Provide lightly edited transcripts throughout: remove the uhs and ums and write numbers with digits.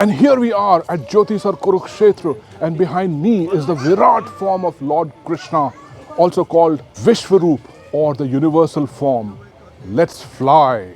And here we are at Jyotisar Kurukshetra, and behind me is the Virat form of Lord Krishna, also called Vishwaroop or the universal form. Let's fly.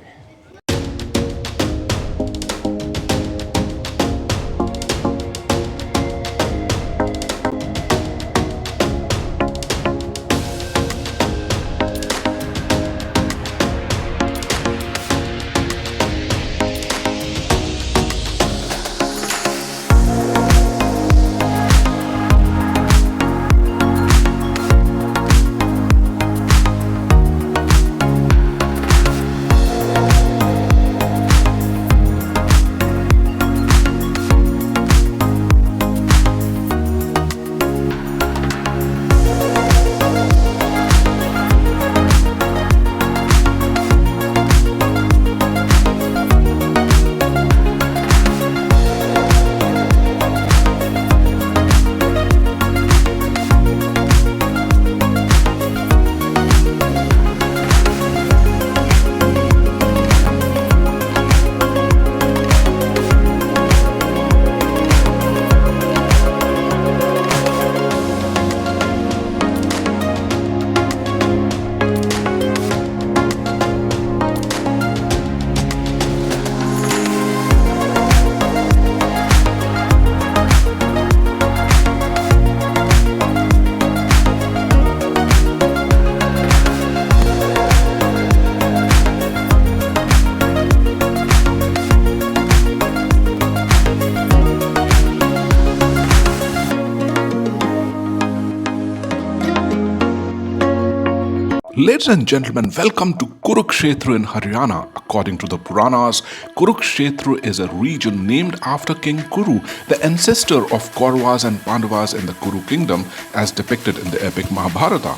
Ladies and gentlemen, welcome to Kurukshetra in Haryana. According to the Puranas, Kurukshetra is a region named after King Kuru, the ancestor of Kauravas and Pandavas in the Kuru kingdom, as depicted in the epic Mahabharata.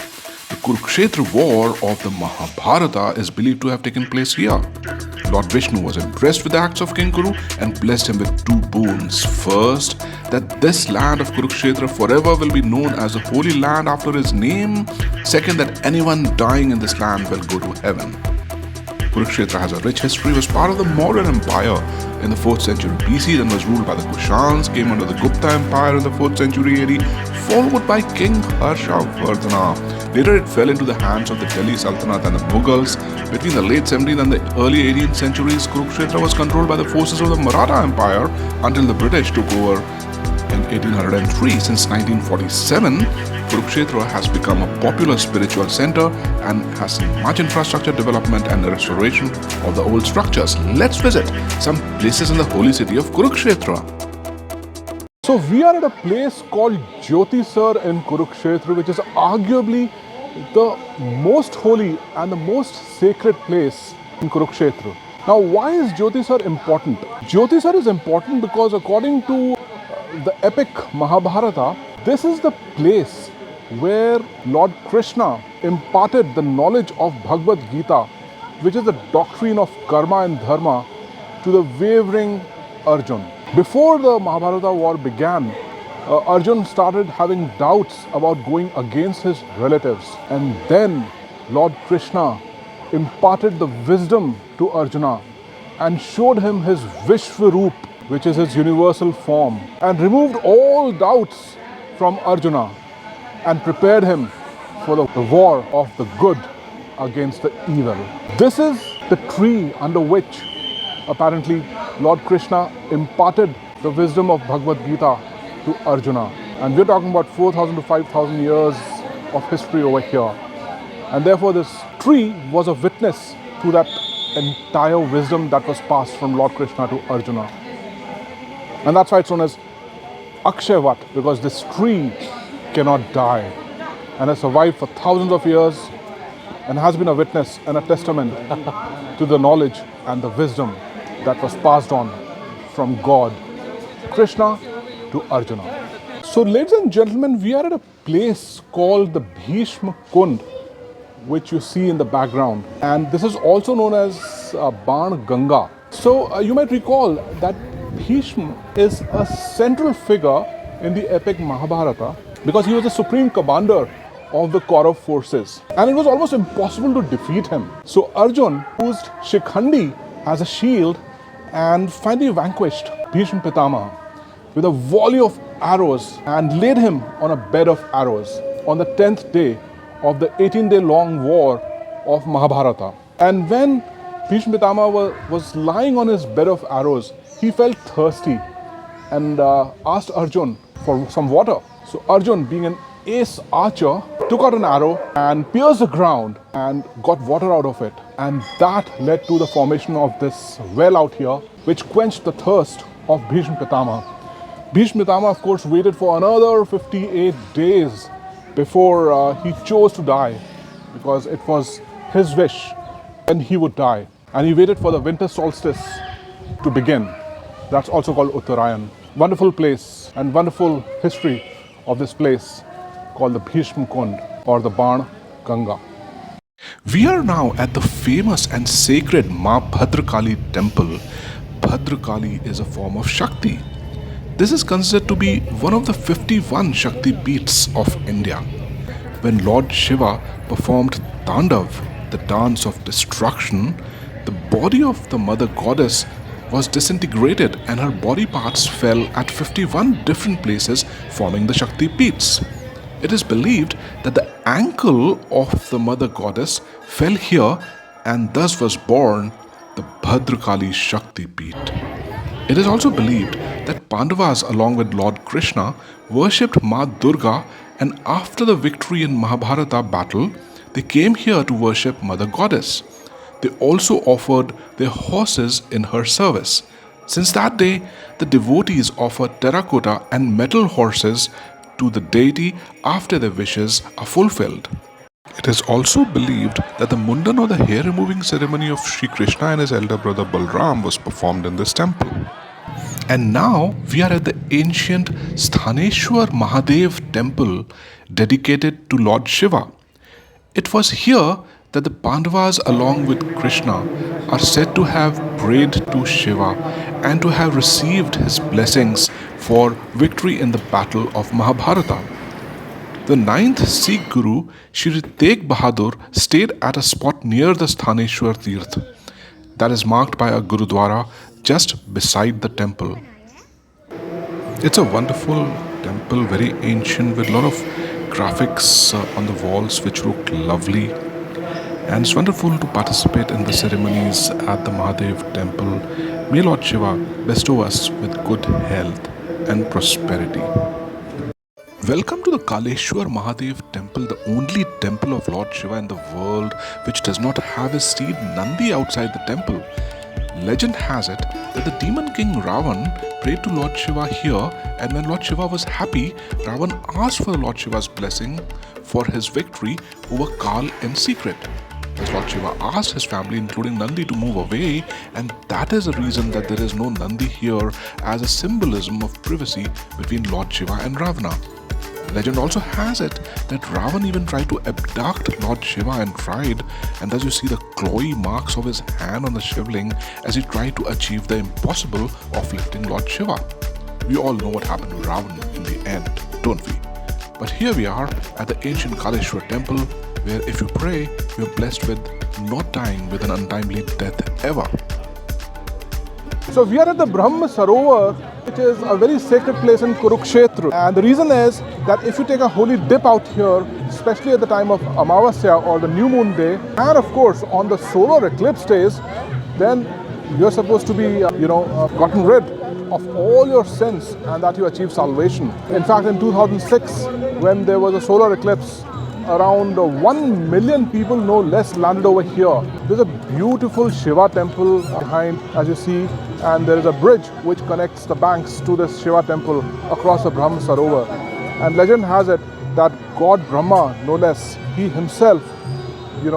The Kurukshetra war of the Mahabharata is believed to have taken place here. Lord Vishnu was impressed with the acts of King Kuru and blessed him with two boons. First, that this land of Kurukshetra forever will be known as the holy land after his name. Second, that anyone dying in this land will go to heaven. Kurukshetra has a rich history, was part of the Maurya Empire in the 4th century BC, then was ruled by the Kushans, came under the Gupta Empire in the 4th century AD, followed by King Harshavardhana. Later it fell into the hands of the Delhi Sultanate and the Mughals. Between the late 17th and the early 18th centuries, Kurukshetra was controlled by the forces of the Maratha Empire until the British took over in 1803. Since 1947, Kurukshetra has become a popular spiritual center and has seen much infrastructure development and restoration of the old structures. Let's visit some places in the holy city of Kurukshetra. So we are at a place called Jyotisar in Kurukshetra, which is arguably the most holy and the most sacred place in Kurukshetra. Now, why is Jyotisar important? Jyotisar is important because according to the epic Mahabharata, this is the place where Lord Krishna imparted the knowledge of Bhagavad Gita, which is the doctrine of karma and dharma, to the wavering Arjun. Before the Mahabharata war began, Arjun started having doubts about going against his relatives. And then Lord Krishna imparted the wisdom to Arjuna and showed him his Vishwaroop, which is his universal form, and removed all doubts from Arjuna and prepared him for the war of the good against the evil. This is the tree under which apparently Lord Krishna imparted the wisdom of Bhagavad Gita to Arjuna. And we're talking about 4,000 to 5,000 years of history over here. And therefore this tree was a witness to that entire wisdom that was passed from Lord Krishna to Arjuna. And that's why it's known as Akshavat, because this tree cannot die and has survived for thousands of years and has been a witness and a testament to the knowledge and the wisdom that was passed on from God, Krishna, to Arjuna. So ladies and gentlemen, we are at a place called the Bhishma Kund, which you see in the background. And this is also known as Ban Ganga. So you might recall that Bhishma is a central figure in the epic Mahabharata because he was the supreme commander of the Kaurav forces. And it was almost impossible to defeat him. So Arjun used Shikhandi as a shield and finally vanquished Bhishma Pitama with a volley of arrows and laid him on a bed of arrows on the 10th day of the 18-day long war of Mahabharata. And when Bhishma Pitama was lying on his bed of arrows, he felt thirsty and asked Arjun for some water. So Arjun, being an ace archer, took out an arrow and pierced the ground and got water out of it. And that led to the formation of this well out here, which quenched the thirst of Bhishma Pitama. Bhishma Pitama, of course, waited for another 58 days before he chose to die, because it was his wish when he would die. And he waited for the winter solstice to begin. That's also called Uttarayan. Wonderful place and wonderful history of this place called the Bhishma Kund or the Ban Ganga. We are now at the famous and sacred Ma Bhadrakali temple. Bhadrakali is a form of Shakti. This is considered to be one of the 51 Shakti Peeths of India. When Lord Shiva performed Tandav, the dance of destruction, the body of the mother goddess was disintegrated and her body parts fell at 51 different places, forming the Shakti Peeths. It is believed that the ankle of the mother goddess fell here and thus was born the Bhadrakali Shakti Peeth. It is also believed that Pandavas along with Lord Krishna worshipped Ma Durga, and after the victory in Mahabharata battle, they came here to worship Mother Goddess. They also offered their horses in her service. Since that day, the devotees offer terracotta and metal horses to the deity after their wishes are fulfilled. It is also believed that the Mundan or the hair removing ceremony of Sri Krishna and his elder brother Balram was performed in this temple. And now we are at the ancient Sthaneshwar Mahadev temple dedicated to Lord Shiva. It was here that the Pandavas along with Krishna are said to have prayed to Shiva and to have received his blessings for victory in the battle of Mahabharata. The 9th Sikh Guru, Shri Tegh Bahadur, stayed at a spot near the Sthaneshwar Tirth that is marked by a Gurudwara just beside the temple. It's a wonderful temple, very ancient, with a lot of graphics on the walls which look lovely. And it's wonderful to participate in the ceremonies at the Mahadev temple. May Lord Shiva bestow us with good health and prosperity. Welcome to the Kaleshwar Mahadev temple, the only temple of Lord Shiva in the world which does not have his steed Nandi outside the temple. Legend has it that the demon king Ravan prayed to Lord Shiva here, and when Lord Shiva was happy, Ravan asked for Lord Shiva's blessing for his victory over Kal in secret. As Lord Shiva asked his family, including Nandi, to move away, and that is the reason that there is no Nandi here, as a symbolism of privacy between Lord Shiva and Ravana. Legend also has it that Ravan even tried to abduct Lord Shiva and tried, and thus you see the clawy marks of his hand on the shivling as he tried to achieve the impossible of lifting Lord Shiva. We all know what happened to Ravan in the end, don't we? But here we are at the ancient Kaleshwar temple, where if you pray, you are blessed with not dying with an untimely death ever. So we are at the Brahma Sarovar, which is a very sacred place in Kurukshetra. And the reason is that if you take a holy dip out here, especially at the time of Amavasya or the new moon day, and of course on the solar eclipse days, then you're supposed to be, gotten rid of all your sins and that you achieve salvation. In fact, in 2006, when there was a solar eclipse, around 1 million people, no less, landed over here. There's a beautiful Shiva temple behind, as you see, and there is a bridge which connects the banks to this Shiva temple across the Brahma Sarovar. And legend has it that God Brahma, no less, he himself, he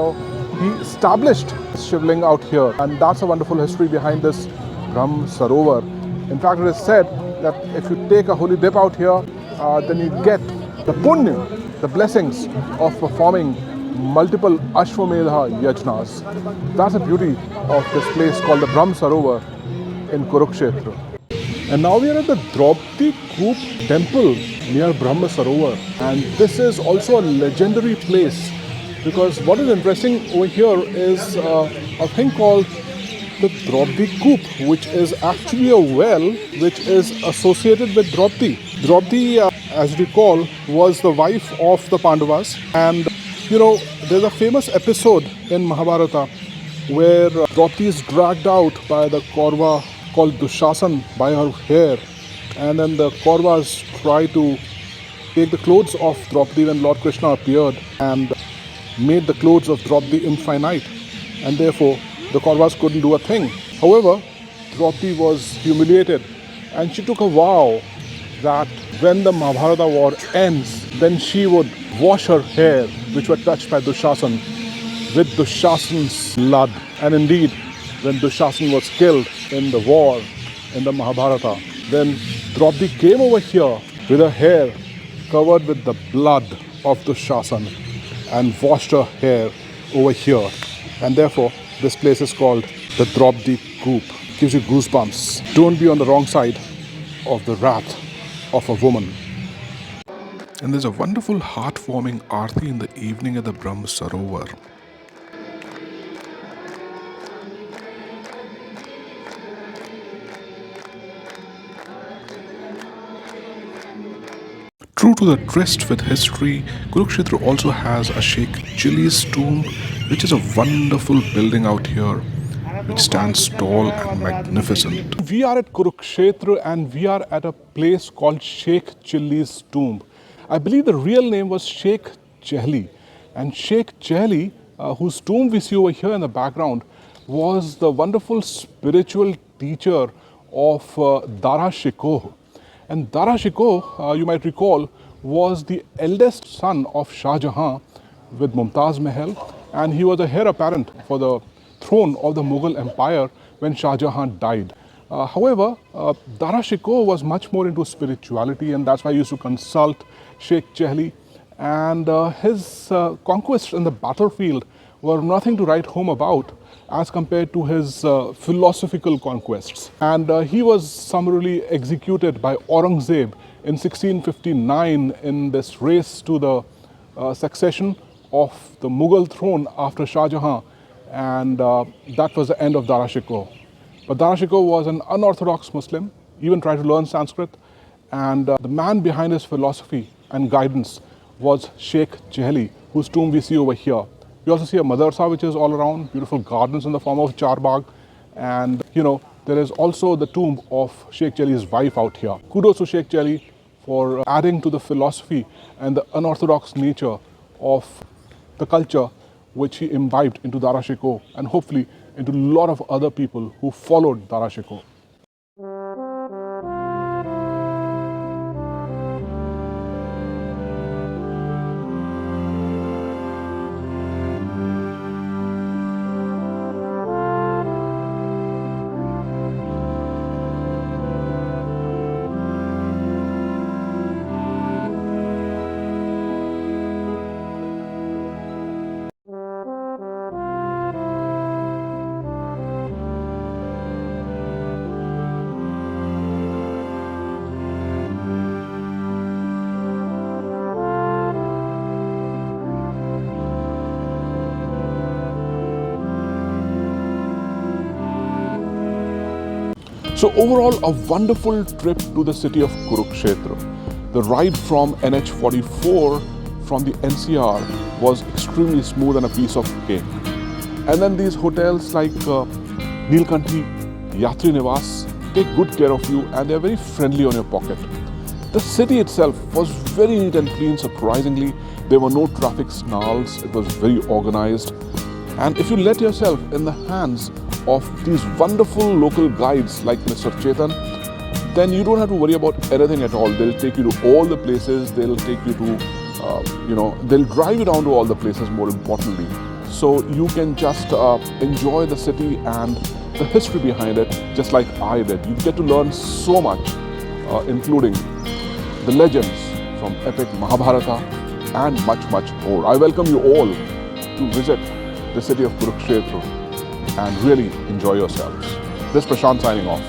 established Shivling out here. And that's a wonderful history behind this Brahma Sarovar. In fact, it is said that if you take a holy dip out here, then you get the punya, the blessings of performing multiple Ashwamedha Yajnas. That's the beauty of this place called the Brahma Sarovar in Kurukshetra. And now we are at the Draupadi Koop temple near Brahma Sarovar. And this is also a legendary place, because what is interesting over here is a thing called the Draupadi Coop, which is actually a well which is associated with Draupadi. Draupadi, as you recall, was the wife of the Pandavas. And, there's a famous episode in Mahabharata where Draupadi is dragged out by the Kaurva called Dushasan by her hair. And then the Kauravas try to take the clothes of Draupadi when Lord Krishna appeared and made the clothes of Draupadi infinite. And therefore, the Kauravas couldn't do a thing. However, Draupadi was humiliated and she took a vow that when the Mahabharata war ends, then she would wash her hair, which were touched by Dushasan, with Dushasan's blood. And indeed, when Dushasan was killed in the war, in the Mahabharata, then Draupadi came over here with her hair covered with the blood of Dushasan and washed her hair over here. And therefore, this place is called the Draupadi Coop. Gives you goosebumps. Don't be on the wrong side of the wrath of a woman. And there's a wonderful heartwarming aarti in the evening at the Brahm Sarovar. True to the tryst with history, Kurukshetra also has a Sheikh Chili's tomb, which is a wonderful building out here, which stands tall and magnificent. We are at Kurukshetra and we are at a place called Sheikh Chili's tomb. I believe the real name was Sheikh Chehli. And Sheikh Chehli, whose tomb we see over here in the background, was the wonderful spiritual teacher of Dara Shikoh. And Dara Shikoh, you might recall, was the eldest son of Shah Jahan with Mumtaz Mahal, and he was a heir apparent for the throne of the Mughal Empire when Shah Jahan died. However, Dara Shikoh was much more into spirituality, and that's why he used to consult Sheikh Chehli. And his conquests in the battlefield were nothing to write home about as compared to his philosophical conquests. And he was summarily executed by Aurangzeb in 1659 in this race to the succession of the Mughal throne after Shah Jahan. And that was the end of Dara Shikoh. But Dara Shikoh was an unorthodox Muslim, even tried to learn Sanskrit. And the man behind his philosophy and guidance was Sheikh Chehli, whose tomb we see over here. We also see a madrasa which is all around, beautiful gardens in the form of Charbagh. And there is also the tomb of Sheikh Chehli's wife out here. Kudos to Sheikh Chehli for adding to the philosophy and the unorthodox nature of the culture which he imbibed into Dara Shikoh and hopefully into a lot of other people who followed Dara Shikoh. So overall, a wonderful trip to the city of Kurukshetra. The ride from NH44 from the NCR was extremely smooth and a piece of cake. And then these hotels like Neelkanthi, Yatri Niwas take good care of you and they're very friendly on your pocket. The city itself was very neat and clean, surprisingly. There were no traffic snarls, it was very organized. And if you let yourself in the hands of these wonderful local guides like Mr. Chetan, then you don't have to worry about anything at all. They'll take you to all the places, they'll take you to, they'll drive you down to all the places more importantly. So you can just enjoy the city and the history behind it just like I did. You get to learn so much, including the legends from epic Mahabharata and much more. I welcome you all to visit the city of Kurukshetra and really enjoy yourselves. This is Prashant signing off.